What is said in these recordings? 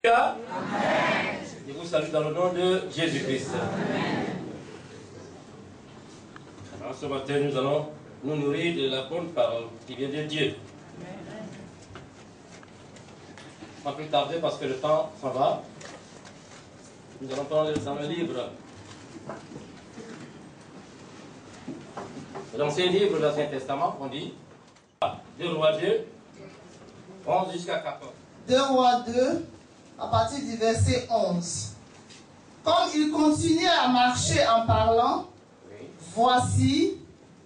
Amen. Je vous salue dans le nom de Jésus-Christ. Alors ce matin, nous allons nous nourrir de la bonne parole qui vient de Dieu. On va plus tarder parce que le temps s'en va. Nous allons prendre dans le livre. L'ancien livre de l'Ancien Testament, on dit 2 Rois 2, 11 jusqu'à 14. 2 Rois 2, à partir du verset 11. Comme il continuait à marcher en parlant, oui. Voici,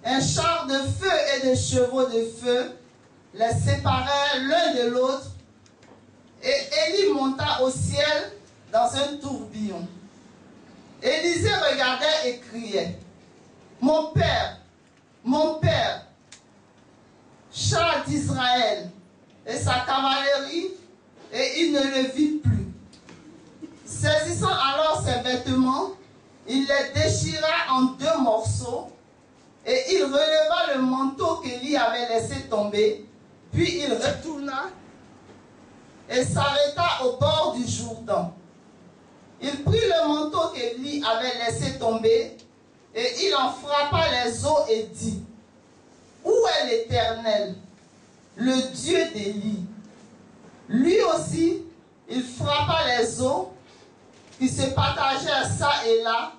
un char de feu et des chevaux de feu les séparèrent l'un de l'autre, et Élie monta au ciel dans un tourbillon. Élisée regardait et criait, mon père, char d'Israël et sa cavalerie, et il ne le vit plus. Saisissant alors ses vêtements, il les déchira en 2 morceaux, et il releva le manteau qu'Élie avait laissé tomber, puis il retourna et s'arrêta au bord du Jourdain. Il prit le manteau qu'Élie avait laissé tomber, et il en frappa les eaux et dit, où est l'Éternel, le Dieu d'Élie? Lui aussi, il frappa les eaux qui se partagèrent ça et là,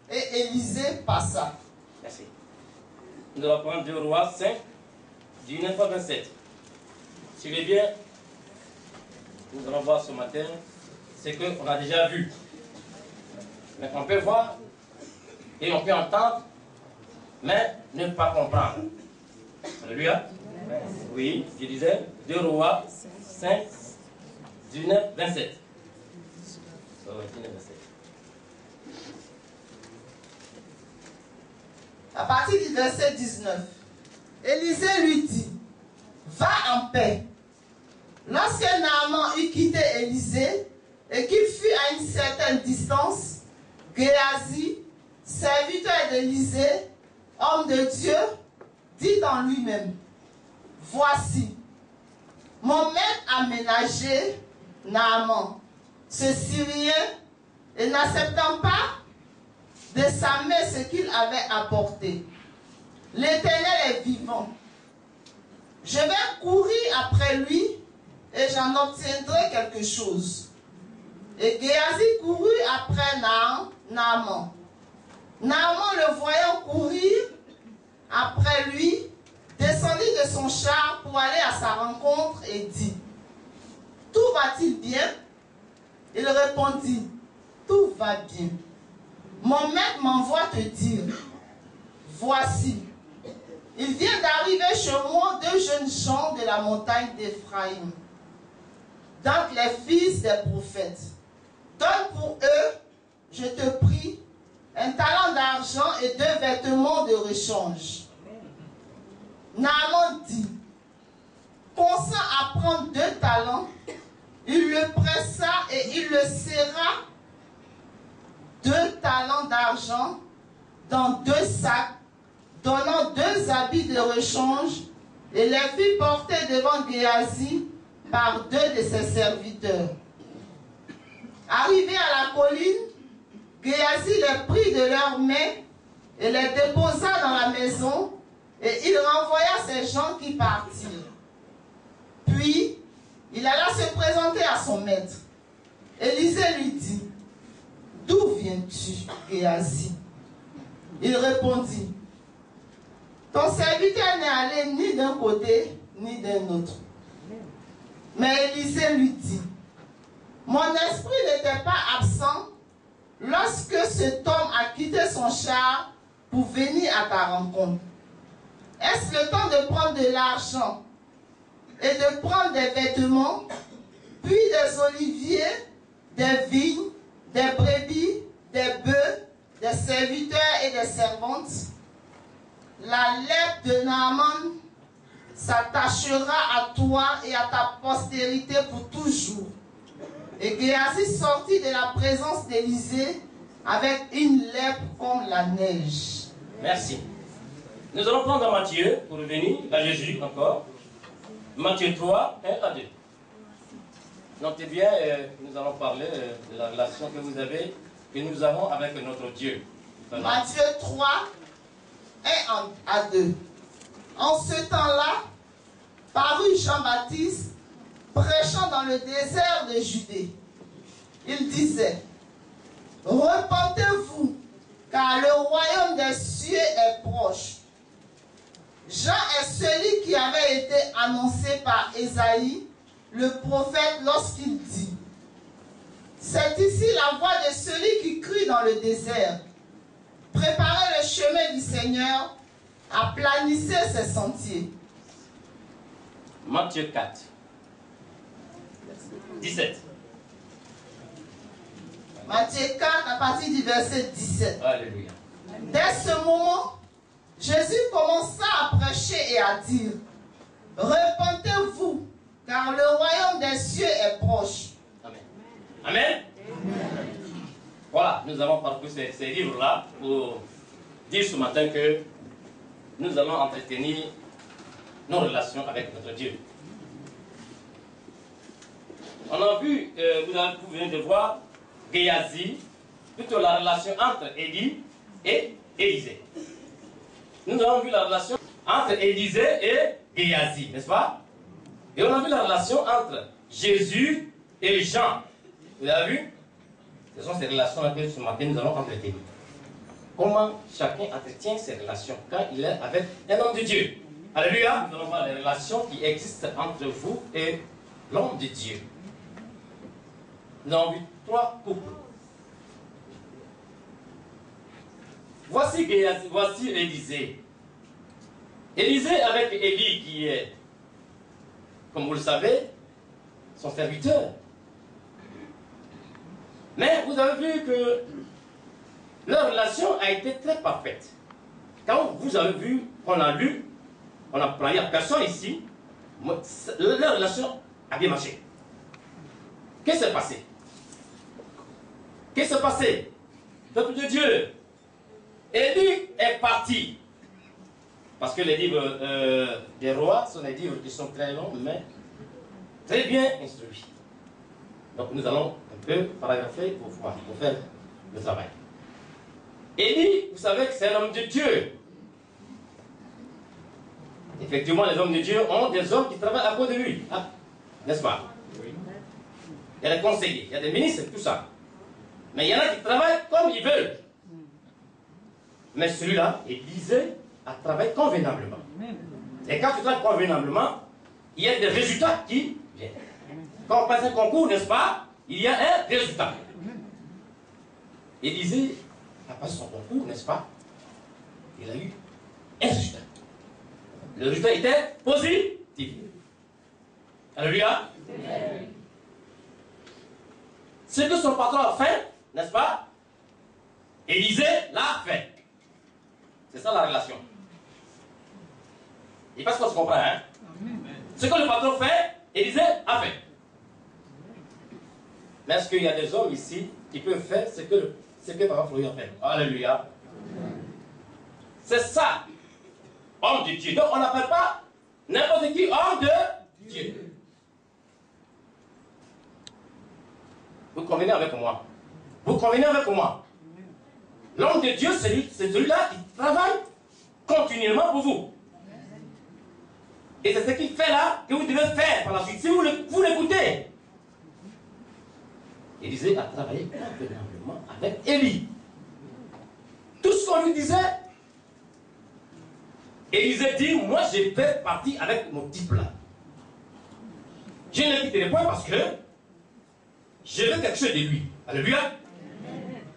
et Élisée passa. Merci. Nous allons prendre 2 Rois 5, du 9 à 27. Suivez bien, nous allons voir ce matin ce qu'on a déjà vu. Mais on peut voir et on peut entendre, mais ne pas comprendre. Alléluia. Oui, je disais 2 Rois 5, 19, 27. À partir du verset 19, Élisée lui dit, va en paix. Lorsque Naaman eut quitté Élisée et qu'il fut à une certaine distance, Géasi, serviteur d'Élisée, homme de Dieu, dit en lui-même, voici, mon maître a ménagé Naaman, ce Syrien, et n'acceptant pas de sa main ce qu'il avait apporté. L'Éternel est vivant. Je vais courir après lui et j'en obtiendrai quelque chose. Et Géasi courut après Naaman. Naaman, le voyant courir après lui, descendit de son char pour aller à sa rencontre et dit, tout va-t-il bien? Il répondit, tout va bien. Mon maître m'envoie te dire, voici, il vient d'arriver chez moi 2 jeunes gens de la montagne d'Éphraïm, donc les fils des prophètes. Donne pour eux, je te prie, un talent d'argent et 2 vêtements de rechange. Naaman dit, consent à prendre 2 talents, il le pressa et il le serra 2 talents d'argent dans 2 sacs, donnant 2 habits de rechange, et les fit porter devant Géasi par 2 de ses serviteurs. Arrivé à la colline, Géasi les prit de leurs mains et les déposa dans la maison, et il renvoya ces gens qui partirent. Puis, il alla se présenter à son maître. Élisée lui dit, d'où viens-tu, Géasi? Il répondit, ton serviteur n'est allé ni d'un côté ni d'un autre. Mais Élisée lui dit, mon esprit n'était pas absent lorsque cet homme a quitté son char pour venir à ta rencontre. Est-ce le temps de prendre de l'argent et de prendre des vêtements, puis des oliviers, des vignes, des brebis, des bœufs, des serviteurs et des servantes? La lèpre de Naaman s'attachera à toi et à ta postérité pour toujours. Et Géasi sortit de la présence d'Élisée avec une lèpre comme la neige. Merci. Nous allons prendre Matthieu pour revenir à Jésus encore. Matthieu 3, 1 à 2. Notez bien, nous allons parler de la relation que vous avez, que nous avons avec notre Dieu. Matthieu 3, 1 à 2. En ce temps-là, parut Jean-Baptiste, prêchant dans le désert de Judée. Il disait, repentez-vous, car le royaume des cieux est proche. Jean est celui qui avait été annoncé par Ésaïe, le prophète, lorsqu'il dit, c'est ici la voix de celui qui crie dans le désert. Préparez le chemin du Seigneur, aplanissez ses sentiers. Matthieu 4, 17. Matthieu 4, à partir du verset 17. Alléluia. Dès ce moment, Jésus commença à prêcher et à dire, repentez-vous, car le royaume des cieux est proche. Amen. Amen. Voilà, nous allons parcourir ces livres-là pour dire ce matin que nous allons entretenir nos relations avec notre Dieu. On a vu, vous venez de voir, Géasi, plutôt la relation entre Élie et Élisée. Nous avons vu la relation entre Élisée et Géasi, n'est-ce pas? Et on a vu la relation entre Jésus et Jean. Vous avez vu? Ce sont ces relations que ce matin nous allons entretenir. Comment chacun entretient ses relations quand il est avec un homme de Dieu. Alléluia. Nous allons voir les relations qui existent entre vous et l'homme de Dieu. Nous avons vu 3 couples. Voici Élisée. Élisée avec Élie qui est, comme vous le savez, son serviteur. Mais vous avez vu que leur relation a été très parfaite. Quand vous avez vu, on a lu, on a parlé à personne ici, leur relation a bien marché. Qu'est-ce qui s'est passé? Qu'est-ce qui s'est passé? Peuple de Dieu, Élie est parti. Parce que les livres des rois sont des livres qui sont très longs, mais très bien instruits. Donc nous allons un peu paragrapher pour faire le travail. Élie, vous savez que c'est un homme de Dieu. Effectivement, les hommes de Dieu ont des hommes qui travaillent à côté de lui. Hein? N'est-ce pas? Il y a des conseillers, il y a des ministres, tout ça. Mais il y en a qui travaillent comme ils veulent. Mais celui-là, Élisée, a travaillé convenablement. Et quand tu travailles convenablement, il y a des résultats qui viennent. Quand on passe un concours, n'est-ce pas? Il y a un résultat. Élisée a passé son concours, n'est-ce pas? Il a eu un résultat. Le résultat était positif. Alléluia. Ce que son patron a fait, n'est-ce pas? Élisée l'a fait. C'est ça la relation. Il passe qu'on se comprend, hein? Ce que le patron fait, Élisée a fait. Mais est-ce qu'il y a des hommes ici qui peuvent faire ce que Papa Florian fait? Alléluia. C'est ça. Homme de Dieu. Donc on n'appelle pas n'importe qui homme de Dieu. Vous convenez avec moi? Vous convenez avec moi? L'homme de Dieu, c'est celui-là qui travaille continuellement pour vous. Et c'est ce qu'il fait là que vous devez faire par la suite. Si vous l'écoutez. Élisée a travaillé convenablement avec Élie. Tout ce qu'on lui disait, Élisée dit, moi je vais partir avec mon type là. Je ne le quitterai pas parce que je veux quelque chose de lui. Alléluia.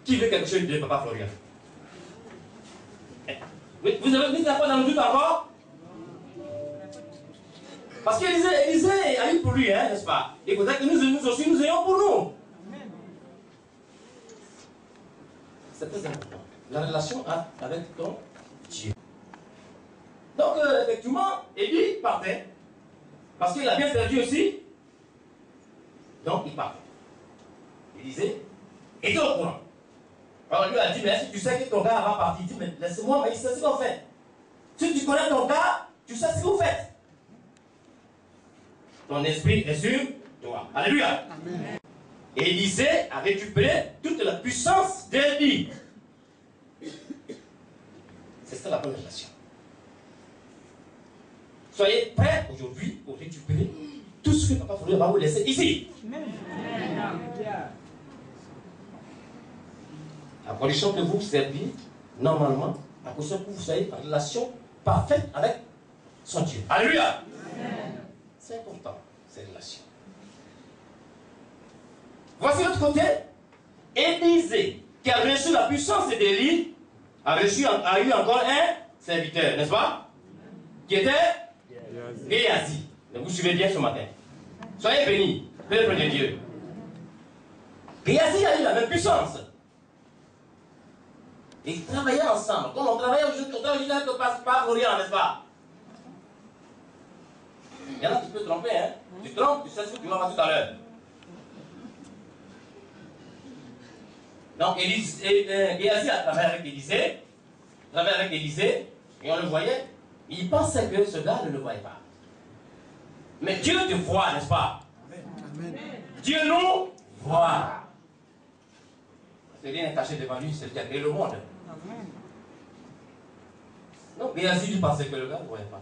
Qui veut quelque chose de Papa Florian? Vous avez mis la foi dans le doute encore? Parce qu'Élisée a eu pour lui, hein, n'est-ce pas? Il faudrait que nous aussi nous ayons pour nous. C'est très important. La relation avec ton Dieu. Donc, effectivement, Élie partait. Parce qu'il a bien servi aussi. Donc, il partait. Élisée était au courant. Alors, lui a dit, mais si tu sais que ton gars va partir, il dit, mais laissez-moi, mais il sait ce qu'on fait. Si tu connais ton gars, tu sais ce que vous faites. Ton esprit est sur toi. Alléluia. Amen. Élisée a récupéré toute la puissance d'Élie. C'est ça la bonne relation. Soyez prêts aujourd'hui pour récupérer tout ce que Papa Fourier va vous laisser ici. Amen. À condition que vous serviez normalement, à condition que vous soyez en relation parfaite avec son Dieu. Alléluia. C'est important, ces relations. Voici l'autre côté. Élisée, qui a reçu la puissance d'Élie, a eu encore un serviteur, n'est-ce pas? Qui était Géasi. Vous suivez bien ce matin. Soyez bénis, peuple de Dieu. Géasi a eu la même puissance. Et ils travaillaient ensemble. Comme on travaillait aujourd'hui avec le pasteur Florian, n'est-ce pas? Il y en a qui peuvent te tromper, hein? Tu te trompes, tu sais ce que tu vas faire tout à l'heure. Donc, Géasi a travaillé avec Élisée, et on le voyait. Il pensait que ce gars ne le voyait pas. Mais Dieu te voit, n'est-ce pas? Amen. Dieu nous voit. Rien n'est caché devant lui, c'est le qui a créé le monde. Amen. Donc, Géasi lui pensait que le gars ne voyait pas.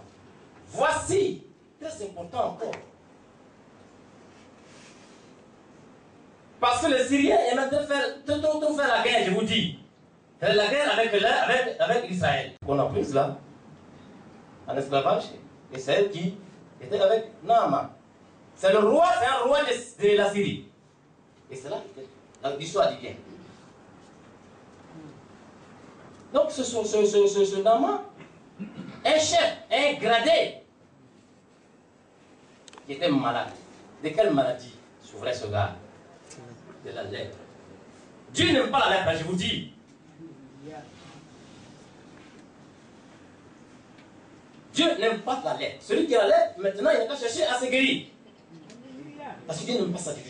Voici, très important encore. Parce que les Syriens aimaient faire la guerre, je vous dis. Faire la guerre avec Israël. On a pris là, en esclavage, et c'est elle qui était avec Naaman. C'est un roi de la Syrie. Et c'est là que l'histoire dit bien. Donc ce Naaman, un chef, un gradé, qui était malade. De quelle maladie souffrait ce gars? De la lèpre. Dieu n'aime pas la lèpre, je vous dis. Dieu n'aime pas la lèpre. Celui qui a la lèpre, maintenant, il n'a qu'à chercher à se guérir. Parce que Dieu n'aime pas ça du tout.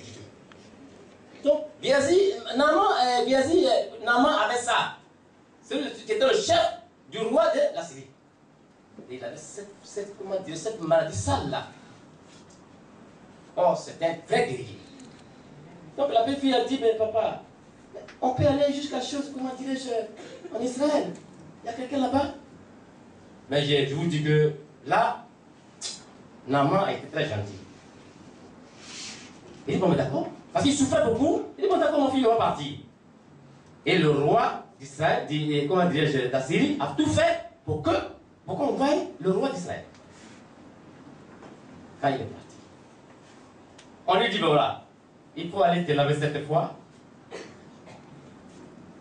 Donc, Naaman avait ça. Celui qui était le chef du roi de la Syrie. Et il avait cette maladie sale là. Oh, c'est un vrai guerrier. Donc la belle fille a dit, mais papa, on peut aller jusqu'à chose, comment dirais-je, en Israël. Il y a quelqu'un là-bas. Mais je vous dis que là, Naaman a été très gentil. Il dit, bon, mais d'accord. Parce qu'il souffrait beaucoup. Il dit, bon, d'accord, mon fils, il va partir. Et le roi d'Israël, comment dirais-je, d'Assyrie, a tout fait pour qu'on voie le roi d'Israël. Quand il est parti. On lui dit, ben voilà. Il faut aller te laver cette fois.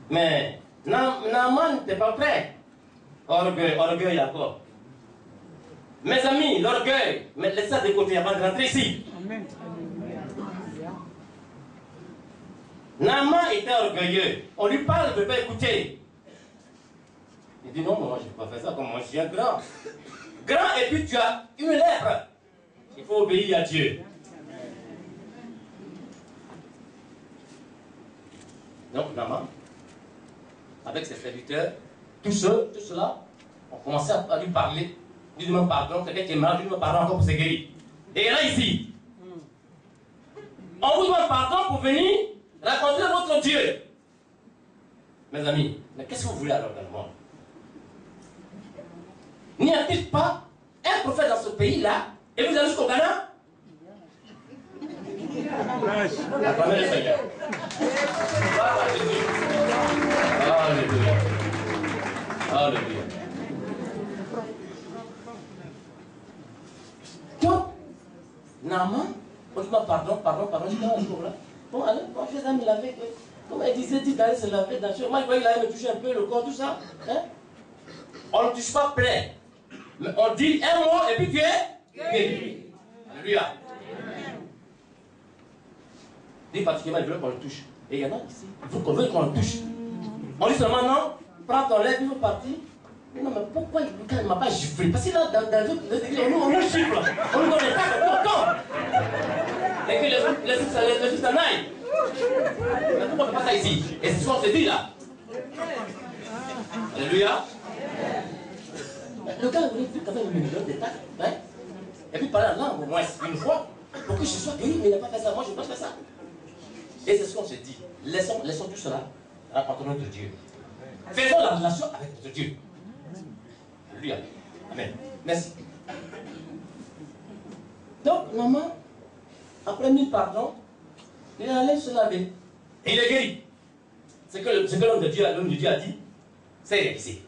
Mais Naaman n'était pas prêt. Orgueil encore. Mes amis, l'orgueil, mais laissez ça de côté avant de rentrer ici. Amen. Naaman était orgueilleux. On lui parle, il ne veut pas écouter. Il dit non, moi je ne vais pas faire ça, comme moi je suis un grand. Grand et puis tu as une lèpre. Il faut obéir à Dieu. Donc, Naaman, avec ses serviteurs, tout cela, on commençait à lui parler, lui demander pardon, quelqu'un qui est malade, lui demande pardon encore pour se guérir. Et là, ici, on vous demande pardon pour venir raconter votre Dieu. Mes amis, mais qu'est-ce que vous voulez alors dans le monde? N'y a-t-il pas un prophète dans ce pays-là, et vous allez jusqu'au Ghana? Acclamez le Seigneur. Alléluia. Alléluia. Donc, Naaman, on dit pardon, je suis dans le jour là. Bon, allez, quand je vais me laver, comme elle disait, dit d'aller se laver dans le jour. Moi, je croyais qu'il allait me toucher un peu le corps, tout ça. Hein? On ne touche pas plein. Mais on dit un mot et puis tu es guéri. Alléluia. Dit particulièrement, il veut qu'on le touche. Et il y en a ici, il faut qu'on veut qu'on le touche. On dit seulement non, prends ton lait, il faut partir. Mais non, mais pourquoi il ne m'a pas giflé? Parce que là, dans on nous gifle. On nous donne des tas de temps. Et que le fils s'en aille. Mais pourquoi on ne fait pas ça ici? Et c'est ce qu'on se dit là. Alléluia. Le gars voulait quand même lui donner des tas. Hein? Et puis parler en langue au moins une fois. pour que je sois guéri, mais il n'a pas fait ça. Moi, je ne peux pas faire ça. Et c'est ce qu'on se dit. Laissons tout cela à notre Dieu. Faisons la relation avec notre Dieu. Alléluia. Amen. Merci. Donc, maman, après 1000 pardons, il allait se laver. Et il est guéri. Ce que l'homme de Dieu a dit, c'est réalisé.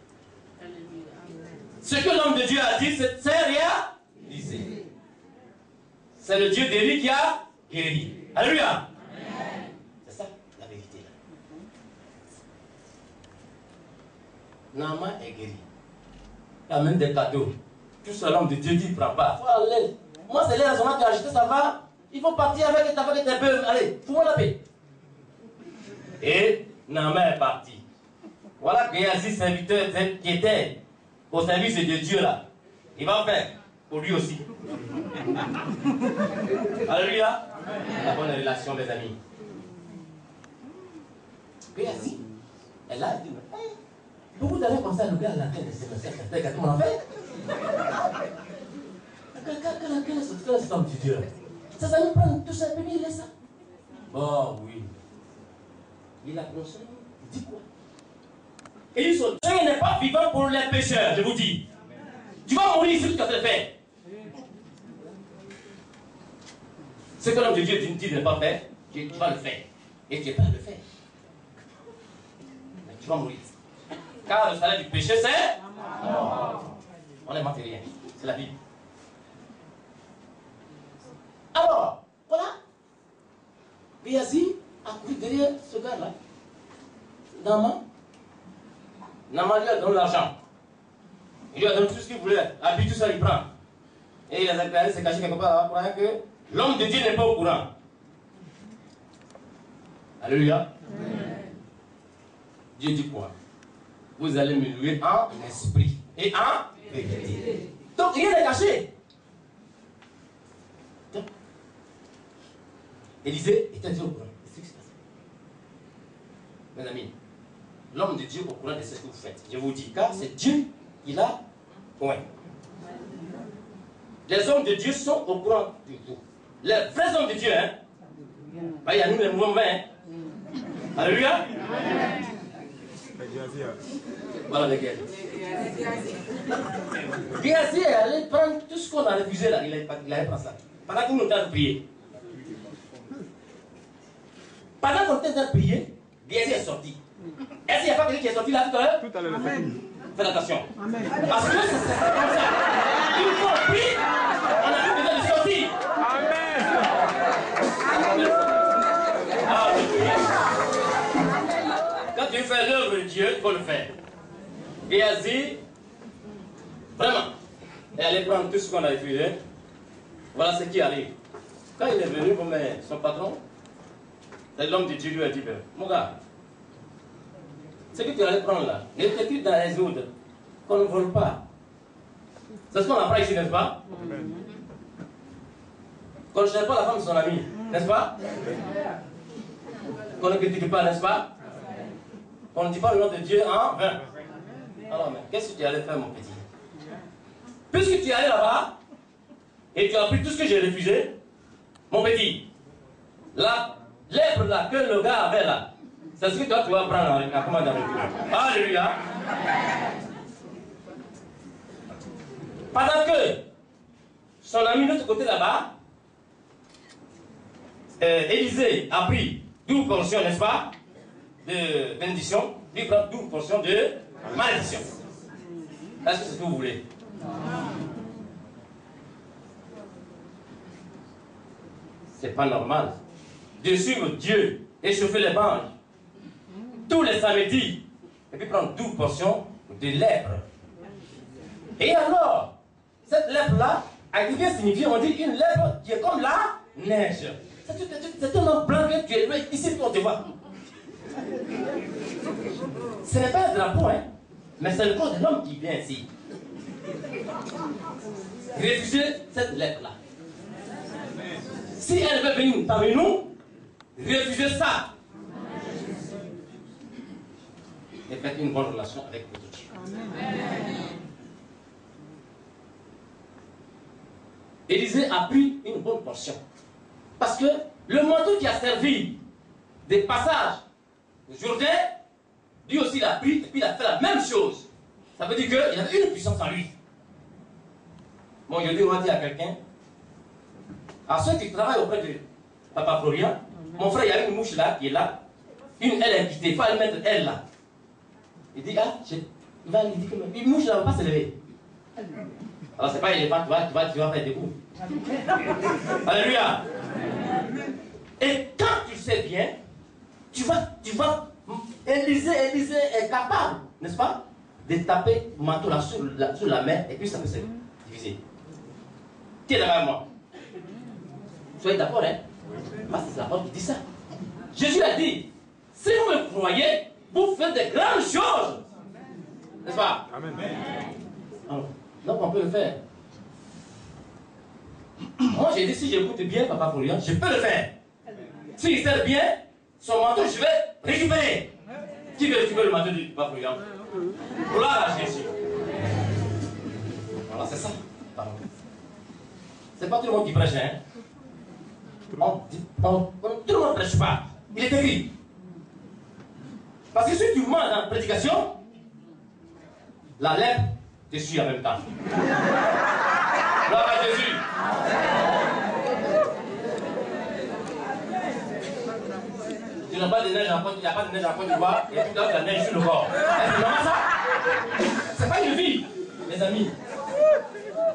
Ce que l'homme de Dieu a dit, c'est réalisé. C'est le Dieu d'Élie qui a guéri. Alléluia. C'est ça la vérité. Naaman est guéri. Il y a même des cadeaux. Tout ce l'homme de Dieu dit, il ne prend pas. Il faut aller. Moi, c'est les raisonnements qui ont acheté, ça va. Il faut partir avec tes bœufs. Allez, fous-moi la paix. Et Naaman est parti. Voilà Géasi, serviteur qui était au service de Dieu là. Il va faire pour lui aussi. Alléluia. La bonne relation, mes amis. Géasi, elle a dit, beaucoup d'années comme ça, le gars a la tête de ses messieurs. Comment on a fait? Quel est cet homme de Dieu là? Ça nous prend tout ça, puis il laisse ça. Oh oui. Il a prononcé, il dit quoi? Et il dit, Dieu n'est pas vivant pour les pécheurs, je vous dis. Tu vas mourir si tu as fait. Ce que l'homme de Dieu dit de ne pas faire, tu vas le faire. Et tu n'es pas à le faire. Mais tu vas mourir. Car le salaire du péché, c'est on est matériel. C'est la Bible. Alors, voilà. Géasi a couru derrière ce gars-là. Naaman lui a donné l'argent. Il lui a donné tout ce qu'il voulait. Habille tout ça, il prend. Et il a déclaré, s'est caché quelque part là, pour dire que l'homme de Dieu n'est pas au courant. Alléluia. Dieu dit quoi? Vous allez me louer en esprit et en vérité. Donc rien n'est caché. Donc, Élisée était Dieu au courant. C'est ce qui se passe. Mes amis, l'homme de Dieu au courant de ce que vous faites. Je vous dis, car c'est Dieu qui l'a point. Les hommes de Dieu sont au courant de tout. Les vrais hommes de Dieu, hein. Il y a nous les mauvais, hein. Alléluia. Voilà les gars. Géasi est allé prendre tout ce qu'on a refusé là. Il allait prendre ça. Pendant qu'on était en train de prier. Pendant qu'on était en train de prier, Géasi est sorti. Est-ce qu'il n'y a pas quelqu'un qui est sorti là tout à l'heure? Tout à l'heure. Faites attention. Amen. Parce que c'est comme ça. Une fois pris, on a plus besoin de sortir. Amen. Quand tu fais l'œuvre de Dieu, il faut le faire. Géasi, vraiment, est allé prendre tout ce qu'on a refusé. Voilà ce qui arrive. Quand il est venu comme son patron, l'homme de Dieu lui a dit, mon gars, ce que tu allais prendre là, il est écrit dans les ordres qu'on ne vole pas. C'est ce qu'on apprend ici, n'est-ce pas? Qu'on ne cherche pas la femme de son ami, n'est-ce pas? Qu'on ne critique pas, n'est-ce pas? Qu'on ne dit pas le nom de Dieu en vain. Alors, mais qu'est-ce que tu allais faire, mon petit? Puisque tu es allé là-bas et tu as pris tout ce que j'ai refusé, mon petit, la lèvre là que le gars avait là, c'est ce que toi tu vas prendre en commande avec lui. Alléluia. Pendant que son ami de l'autre côté là-bas, Élisée a pris 12 portions, n'est-ce pas, de bénédiction, lui prend 12 portions de malédiction. Est-ce que c'est ce que vous voulez? C'est pas normal de suivre Dieu et chauffer les bancs tous les samedis et puis prendre 12 portions de lèpre. Et alors, cette lèpre-là a bien signifié, on dit une lèpre qui est comme la neige. C'est tellement blanc que tu es ici qu'on te voit. Ce n'est pas un drapeau, hein, mais c'est le corps de l'homme qui vient ici. Refusez cette lèpre-là. Si elle veut venir parmi nous, refusez ça. Et faites une bonne relation avec votre Dieu. Élisée a pris une bonne portion. Parce que le manteau qui a servi des passages au Jourdain, lui aussi il a pris et puis il a fait la même chose. Ça veut dire qu'il avait une puissance en lui. Bon, aujourd'hui, on va dire à quelqu'un, à ceux qui travaillent auprès de Papa Florian, mon frère, il y a une mouche là qui est là. Une aile est quittée, il faut aller mettre elle là. Il dit, ah, il va lui dire que une mouche là ne va pas se lever. Alors, c'est pas éléphant, tu vas faire des coups. Alléluia. Et quand tu sais bien, tu vas, Élisée est capable, n'est-ce pas, de taper le manteau là sur la main et puis ça peut se diviser. Qui est d'accord avec moi? Soyez d'accord, hein? Parce que c'est la parole qui dit ça. Jésus a dit, si vous me croyez, vous faites de grandes choses. N'est-ce pas? Amen. Alors, donc on peut le faire. Moi j'ai dit, si j'écoute bien Papa Florian, je peux le faire. S'il sert bien, son manteau, je vais récupérer. Qui veut récupérer le manteau du Papa Florian? Gloire à Jésus. Voilà, c'est ça. C'est pas tout le monde qui prêche, hein? Tout le monde ne prêche pas. Il est écrit. Parce que si tu mens dans la prédication, la lèpre te suit en même temps. Gloire à Jésus. Tu n'as pas de neige en Côte, il n'y a pas de neige en Côte d'Ivoire, et tu as de la neige sur le corps. Est-ce que c'est ça? C'est pas une vie, les amis.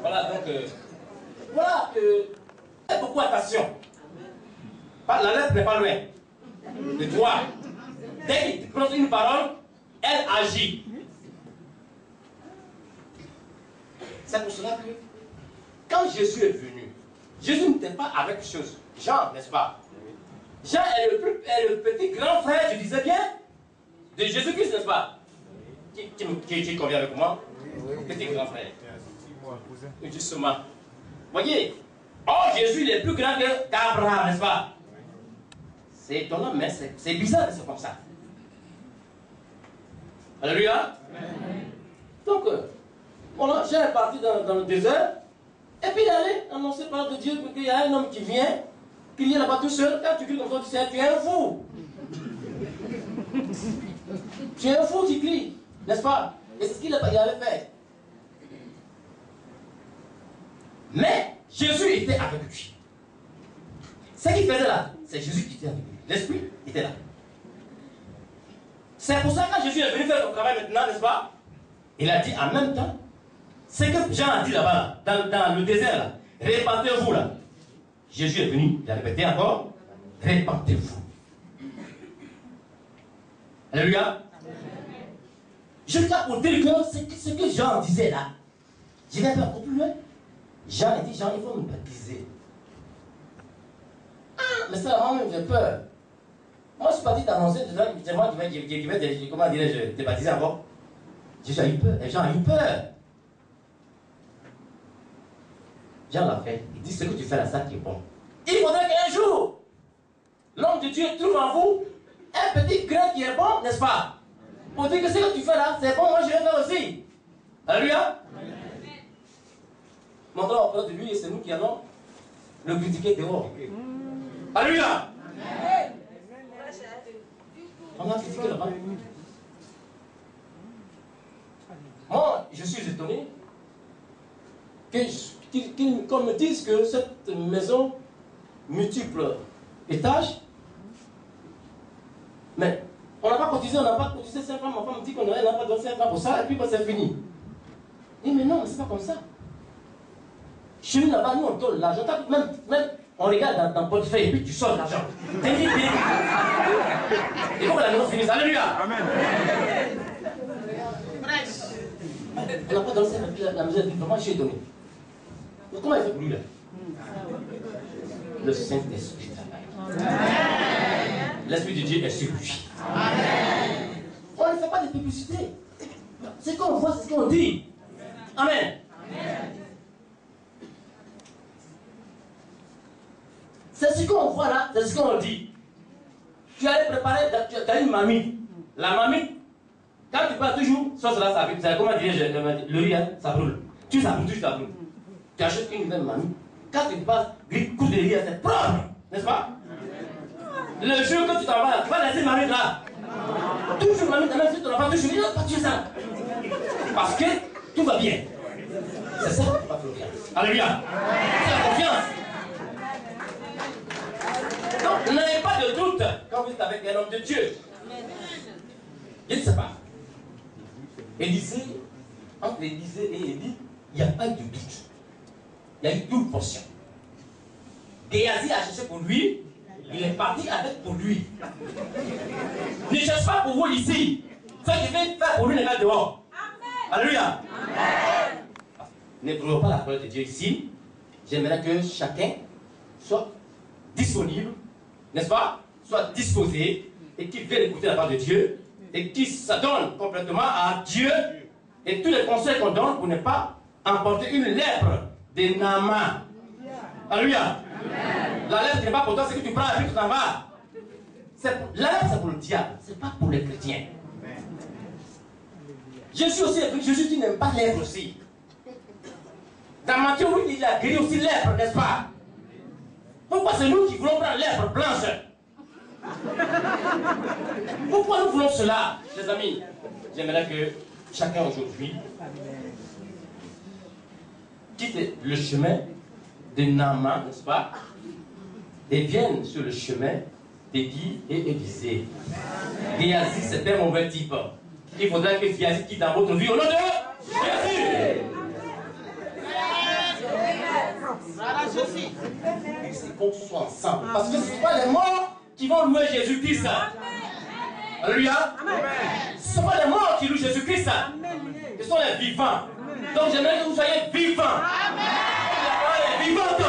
Voilà, donc, faites beaucoup attention. La lettre n'est pas loin de toi. Dès qu'il prononce une parole, elle agit. C'est pour cela que, quand Jésus est venu, Jésus n'était pas avec chose. Jean, n'est-ce pas? Jean est le petit grand frère, je disais bien, de Jésus-Christ, n'est-ce pas? Qui convient avec moi? Petit grand frère. Justement. Voyez, Jésus il est plus grand qu'Abraham, n'est-ce pas? C'est étonnant, mais c'est bizarre que c'est comme ça. Alléluia. Donc, voilà, j'ai parti dans le désert, et puis il est allé annoncer par de Dieu qu'il y a un homme qui vient, qu'il y est là-bas tout seul. Quand tu cries comme ça, tu sais, tu es un fou. Tu es un fou qui crie, n'est-ce pas? Et c'est ce qu'il avait fait. Mais Jésus était avec lui. Ce qu'il faisait là, c'est Jésus qui était avec lui. L'Esprit était là. C'est pour ça que quand Jésus est venu faire son travail maintenant, n'est-ce pas? Il a dit en même temps, ce que Jean a dit là-bas, dans le désert là, répentez-vous là. Jésus est venu, il a répété encore, répentez-vous. Alléluia. Je tiens pour dire que ce que Jean disait là, je vais un peu encore plus loin. Jean a dit, Jean, il faut me baptiser. Ah, mais ça, moi-même, j'ai peur. Moi, je suis parti d'annoncer, c'est moi qui vais, comment dirais-je, te baptiser encore. J'ai eu peur, et Jean a eu peur. Jean l'a fait. Il dit, ce que tu fais là, ça qui est bon. Il faudrait qu'un jour, l'homme de Dieu trouve en vous un petit grain qui est bon, n'est-ce pas? Pour dire que ce que tu fais là, c'est bon, moi je vais faire aussi. Alléluia. Montrons auprès de lui et c'est nous qui allons le critiquer dehors. Alléluia. On a critiqué là-bas. Moi, je suis étonné qu'on me dise que cette maison multiple étages, mais on n'a pas cotisé, 5 francs, ma femme me dit qu'on n'a pas donné 5 francs pour ça, et puis c'est fini. Et mais non, c'est pas comme ça. Chez nous là-bas, nous on donne l'argent, même on regarde dans le portefeuille et puis tu sors l'argent. Il faut que la maison finisse. Alléluia. Amen. On n'a pas donné ça, et puis la maison dit, comment je suis donné? Comment il fait pour lui là? Le Saint-Esprit travaille. L'Esprit de Dieu est sur lui. On ne fait pas de publicité. C'est ce qu'on voit, c'est ce qu'on dit. Amen. C'est ce qu'on voit là, c'est ce qu'on dit. Tu allais préparer, tu as une mamie. La mamie, quand tu parles toujours, ça là, ça comment dire, le riz, hein, ça brûle. Ça brûle. Tu achètes une nouvelle mamie. Quand tu passes, les coups de riz, c'est propre. N'est-ce pas? Le jour que tu t'en vas, tu vas laisser Marie là. Toujours Marie, même si tu n'as pas toujours dit, pas tuer ça. Parce que tout va bien. C'est ça la confiance. Alléluia. C'est la confiance. Donc, n'ayez pas de doute quand vous êtes avec un homme de Dieu. Je ne sais pas. Élisée, entre Élisée et Élie, il n'y a pas eu de doute. Il y a eu une portion. Géasi a cherché pour lui, il est parti avec pour lui. Ne cherche pas pour vous ici. Ce que je vais faire pour lui, n'est pas dehors. Alléluia. Ne brûlons pas la parole de Dieu ici. J'aimerais que chacun soit disponible, n'est-ce pas? Soit disposé et qui veut écouter la parole de Dieu et qui s'adonne complètement à Dieu et tous les conseils qu'on donne pour ne pas emporter une lèpre de Naaman. Alléluia. La lèpre n'est pas pour toi, c'est que tu prends la vie, tu t'en vas. La lèpre, c'est pour le diable, c'est pas pour les chrétiens. Jésus aussi, Jésus n'aime pas lèpre aussi. Dans Matthieu, oui, il a guéri aussi lèpre, n'est-ce pas? Pourquoi c'est nous qui voulons prendre lèpre blanche? Pourquoi nous voulons cela, les amis? J'aimerais que chacun aujourd'hui quitte le chemin de Naaman, n'est-ce pas? Et vienne sur le chemin d'Élie et Élisée. Géasi, c'est un mauvais type. Il faudrait que Géasi quitte dans votre vie au nom de Jésus. C'est qu'on soit ensemble. Parce que ce ne sont pas les morts qui vont louer Jésus-Christ. Alléluia. Ce ne sont pas les morts qui louent Jésus-Christ. Ce sont les vivants. Donc j'aimerais que vous soyez vivants. La parole est vivante.